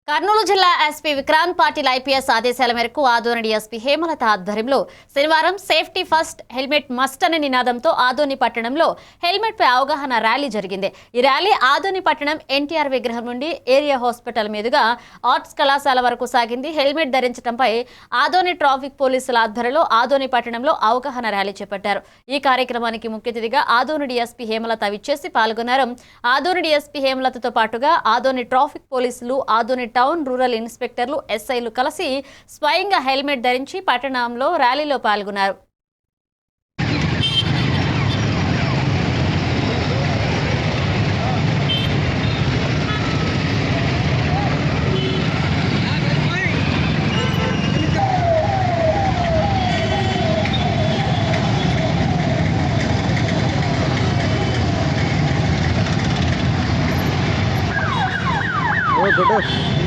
కర్నూలు జిల్లా SP Vikrant Patil IPS ఆదేశాల మేరకు ఆదోని డీఎస్పీ హేమలత ఆధ్వర్యంలో శనివారం సేఫ్టీ ఫస్ట్ హెల్మెట్ మస్ట్ అనే నినాదంతో ఆదోని పట్టణంలో హెల్మెట్ పై అవగాహన ర్యాలీ జరిగింది. ఈ ర్యాలీ ఆదోని పట్టణం ఎన్టీఆర్ విగ్రహం నుండి ఏరియా హాస్పిటల్ మీదుగా ఆర్ట్స్ కళాశాల వరకు సాగింది. హెల్మెట్ ధరించడంపై ఆదోని ట్రాఫిక్ పోలీసుల ఆధ్వర్యంలో ఆదోని పట్టణంలో అవగాహన ర్యాలీ చేపట్టారు. ఈ కార్యక్రమానికి ముఖ్య అతిథిగా ఆదోని డీఎస్పీ హేమలత విచ్చేసి పాల్గొన్నారు. ఆదోని డీఎస్పీ హేమలతతో పాటుగా ఆదోని ట్రాఫిక్ పోలీసులు, ఆదోని టౌన్ రూరల్ ఇన్స్పెక్టర్లు, ఎస్ఐలు కలిసి స్వయంగా హెల్మెట్ ధరించి పట్టణంలో ర్యాలీలో పాల్గొన్నారు. Oh, good.